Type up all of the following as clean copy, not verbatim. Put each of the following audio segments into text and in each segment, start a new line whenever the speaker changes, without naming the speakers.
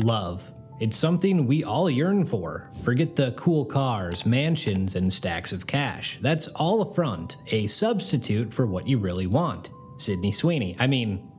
Love. It's something we all yearn for. Forget the cool cars, mansions, and stacks of cash. That's all a front, a substitute for what you really want. Sydney Sweeney.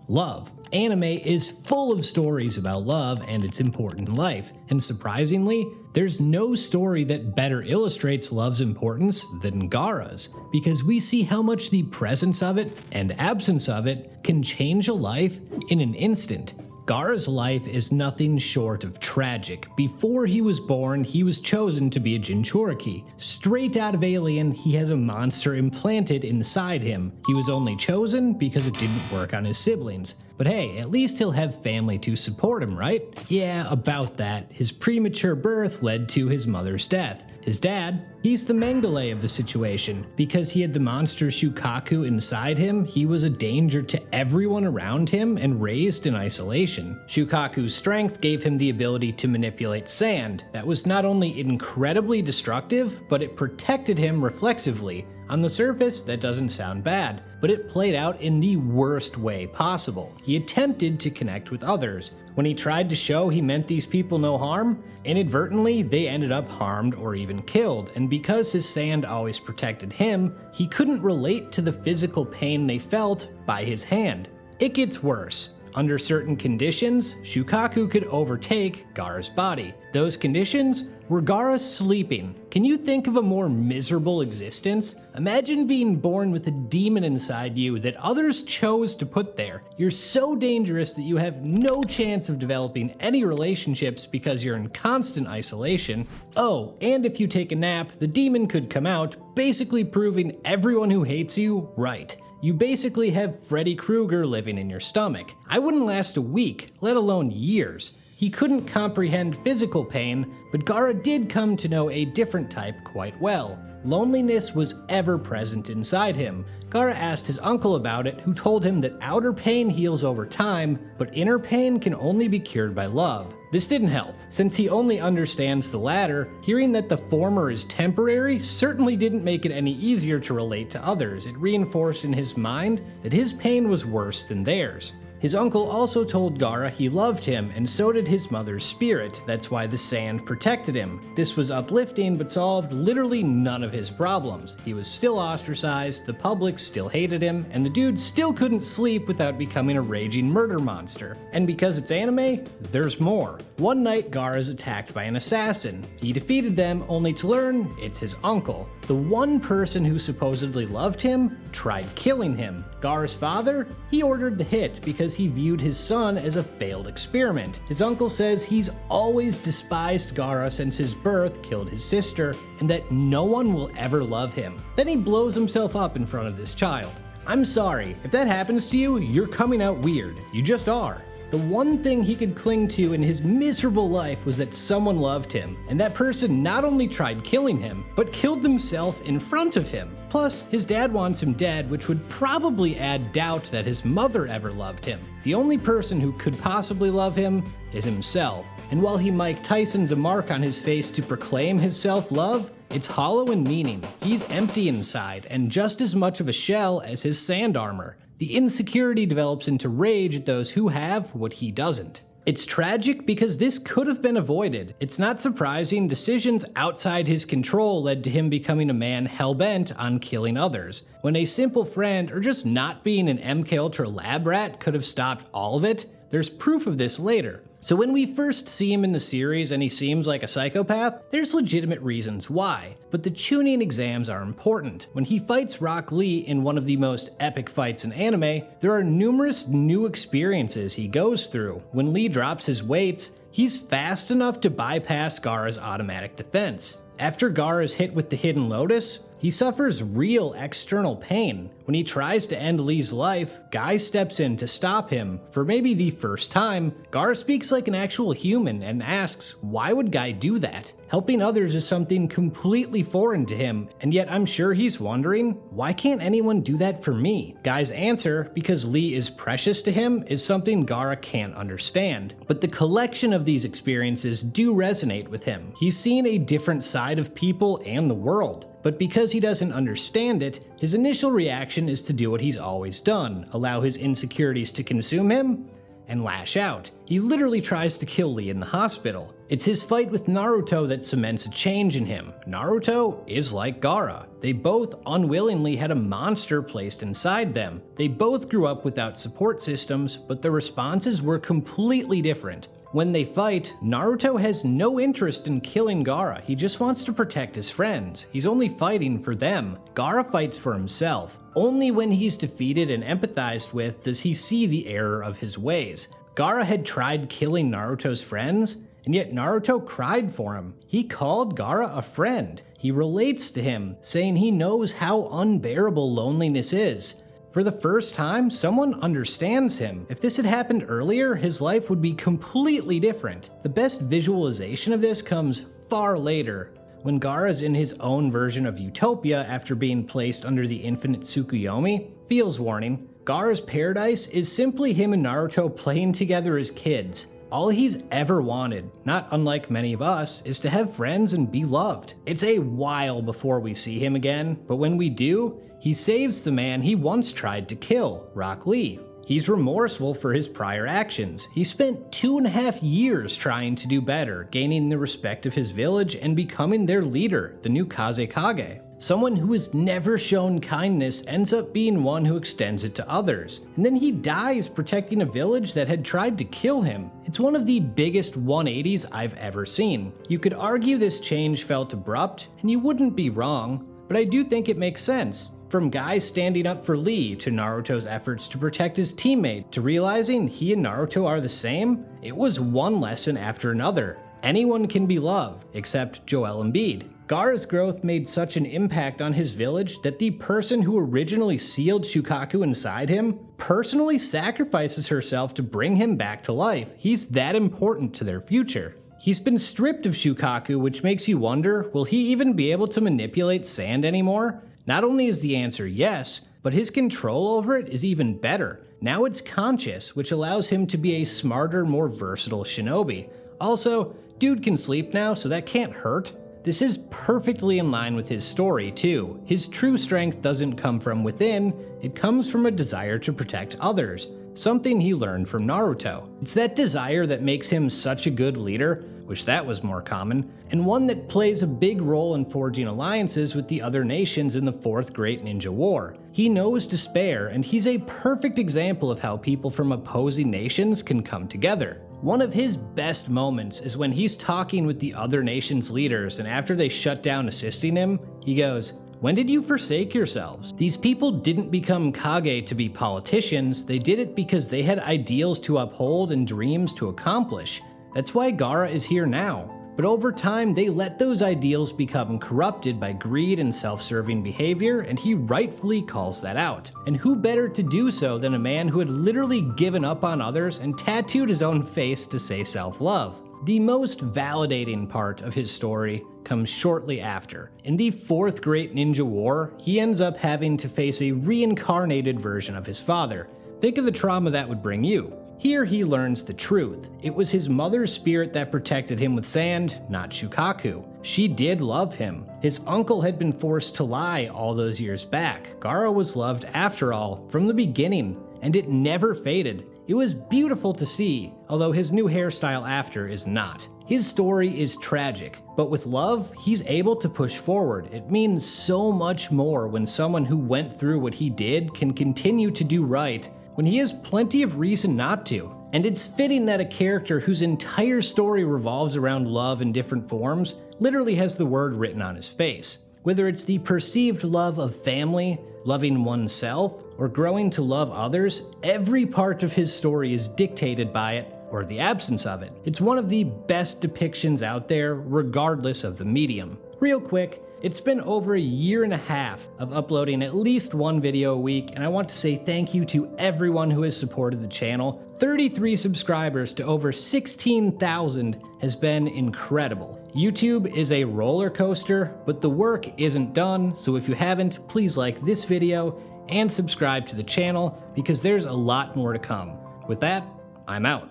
Love. Anime is full of stories about love and its important in life, and surprisingly, there's no story that better illustrates love's importance than Gaara's, because we see how much the presence of it and absence of it can change a life in an instant. Gaara's life is nothing short of tragic. Before he was born, he was chosen to be a Jinchuriki. Straight out of Alien, he has a monster implanted inside him. He was only chosen because it didn't work on his siblings. But hey, at least he'll have family to support him, right? Yeah, about that. His premature birth led to his mother's death. His dad, he's the Mengele of the situation. Because he had the monster Shukaku inside him, he was a danger to everyone around him and raised in isolation. Shukaku's strength gave him the ability to manipulate sand that was not only incredibly destructive, but it protected him reflexively. On the surface, that doesn't sound bad, but it played out in the worst way possible. He attempted to connect with others. When he tried to show he meant these people no harm, inadvertently, they ended up harmed or even killed, and because his sand always protected him, he couldn't relate to the physical pain they felt by his hand. It gets worse. Under certain conditions, Shukaku could overtake Gaara's body. Those conditions were Gaara sleeping. Can you think of a more miserable existence? Imagine being born with a demon inside you that others chose to put there. You're so dangerous that you have no chance of developing any relationships because you're in constant isolation. Oh, and if you take a nap, the demon could come out, basically proving everyone who hates you right. You basically have Freddy Krueger living in your stomach. I wouldn't last a week, let alone years. He couldn't comprehend physical pain, but Gaara did come to know a different type quite well. Loneliness was ever present inside him. Gaara asked his uncle about it, who told him that outer pain heals over time, but inner pain can only be cured by love. This didn't help. Since he only understands the latter, hearing that the former is temporary certainly didn't make it any easier to relate to others. It reinforced in his mind that his pain was worse than theirs. His uncle also told Gaara he loved him, and so did his mother's spirit. That's why the sand protected him. This was uplifting, but solved literally none of his problems. He was still ostracized, the public still hated him, and the dude still couldn't sleep without becoming a raging murder monster. And because it's anime, there's more. One night, Gaara is attacked by an assassin. He defeated them, only to learn it's his uncle. The one person who supposedly loved him tried killing him. Gaara's father? He ordered the hit because he viewed his son as a failed experiment. His uncle says he's always despised Gaara since his birth killed his sister, and that no one will ever love him. Then he blows himself up in front of this child. I'm sorry, if that happens to you, you're coming out weird. You just are. The one thing he could cling to in his miserable life was that someone loved him, and that person not only tried killing him, but killed themselves in front of him. Plus, his dad wants him dead, which would probably add doubt that his mother ever loved him. The only person who could possibly love him is himself. And while he Mike Tyson's a mark on his face to proclaim his self-love, it's hollow in meaning. He's empty inside, and just as much of a shell as his sand armor. The insecurity develops into rage at those who have what he doesn't. It's tragic because this could have been avoided. It's not surprising decisions outside his control led to him becoming a man hell-bent on killing others. When a simple friend or just not being an MKUltra lab rat could have stopped all of it, there's proof of this later. So when we first see him in the series and he seems like a psychopath, there's legitimate reasons why. But the Chunin exams are important. When he fights Rock Lee in one of the most epic fights in anime, there are numerous new experiences he goes through. When Lee drops his weights, he's fast enough to bypass Gaara's automatic defense. After Gaara is hit with the Hidden Lotus, he suffers real external pain. When he tries to end Lee's life, Guy steps in to stop him. For maybe the first time, Gaara speaks like an actual human and asks, why would Guy do that? Helping others is something completely foreign to him, and yet I'm sure he's wondering, why can't anyone do that for me? Guy's answer, because Lee is precious to him, is something Gaara can't understand. But the collection of these experiences do resonate with him. He's seen a different side of people and the world. But because he doesn't understand it, his initial reaction is to do what he's always done, allow his insecurities to consume him, and lash out. He literally tries to kill Lee in the hospital. It's his fight with Naruto that cements a change in him. Naruto is like Gaara. They both unwillingly had a monster placed inside them. They both grew up without support systems, but their responses were completely different. When they fight, Naruto has no interest in killing Gaara. He just wants to protect his friends. He's only fighting for them. Gaara fights for himself. Only when he's defeated and empathized with does he see the error of his ways. Gaara had tried killing Naruto's friends, and yet Naruto cried for him. He called Gaara a friend. He relates to him, saying he knows how unbearable loneliness is. For the first time, someone understands him. If this had happened earlier, his life would be completely different. The best visualization of this comes far later, when Gaara's in his own version of Utopia after being placed under the infinite Tsukuyomi. Feels warning. Gaara's paradise is simply him and Naruto playing together as kids. All he's ever wanted, not unlike many of us, is to have friends and be loved. It's a while before we see him again, but when we do, he saves the man he once tried to kill, Rock Lee. He's remorseful for his prior actions. He spent 2.5 years trying to do better, gaining the respect of his village and becoming their leader, the new Kazekage. Someone who has never shown kindness ends up being one who extends it to others. And then he dies protecting a village that had tried to kill him. It's one of the biggest 180s I've ever seen. You could argue this change felt abrupt, and you wouldn't be wrong, but I do think it makes sense. From Guy standing up for Lee to Naruto's efforts to protect his teammate to realizing he and Naruto are the same, it was one lesson after another. Anyone can be loved, except Joel Embiid. Gaara's growth made such an impact on his village that the person who originally sealed Shukaku inside him personally sacrifices herself to bring him back to life. He's that important to their future. He's been stripped of Shukaku, which makes you wonder, will he even be able to manipulate sand anymore? Not only is the answer yes, but his control over it is even better. Now it's conscious, which allows him to be a smarter, more versatile shinobi. Also, dude can sleep now, so that can't hurt. This is perfectly in line with his story, too. His true strength doesn't come from within, it comes from a desire to protect others, something he learned from Naruto. It's that desire that makes him such a good leader, wish that was more common, and one that plays a big role in forging alliances with the other nations in the Fourth Great Ninja War. He knows despair, and he's a perfect example of how people from opposing nations can come together. One of his best moments is when he's talking with the other nations' leaders, and after they shut down assisting him, he goes, "When did you forsake yourselves? These people didn't become Kage to be politicians, they did it because they had ideals to uphold and dreams to accomplish. That's why Gaara is here now. But over time, they let those ideals become corrupted by greed and self-serving behavior, and he rightfully calls that out. And who better to do so than a man who had literally given up on others and tattooed his own face to say self-love? The most validating part of his story comes shortly after. In the Fourth Great Ninja War, he ends up having to face a reincarnated version of his father. Think of the trauma that would bring you. Here he learns the truth. It was his mother's spirit that protected him with sand, not Shukaku. She did love him. His uncle had been forced to lie all those years back. Gaara was loved after all, from the beginning, and it never faded. It was beautiful to see, although his new hairstyle after is not. His story is tragic, but with love, he's able to push forward. It means so much more when someone who went through what he did can continue to do right when he has plenty of reason not to. And it's fitting that a character whose entire story revolves around love in different forms literally has the word written on his face. Whether it's the perceived love of family, loving oneself, or growing to love others, every part of his story is dictated by it, or the absence of it. It's one of the best depictions out there, regardless of the medium. Real quick, it's been over 1.5 years of uploading at least one video a week, and I want to say thank you to everyone who has supported the channel. 33 subscribers to over 16,000 has been incredible. YouTube is a roller coaster, but the work isn't done, so if you haven't, please like this video and subscribe to the channel because there's a lot more to come. With that, I'm out.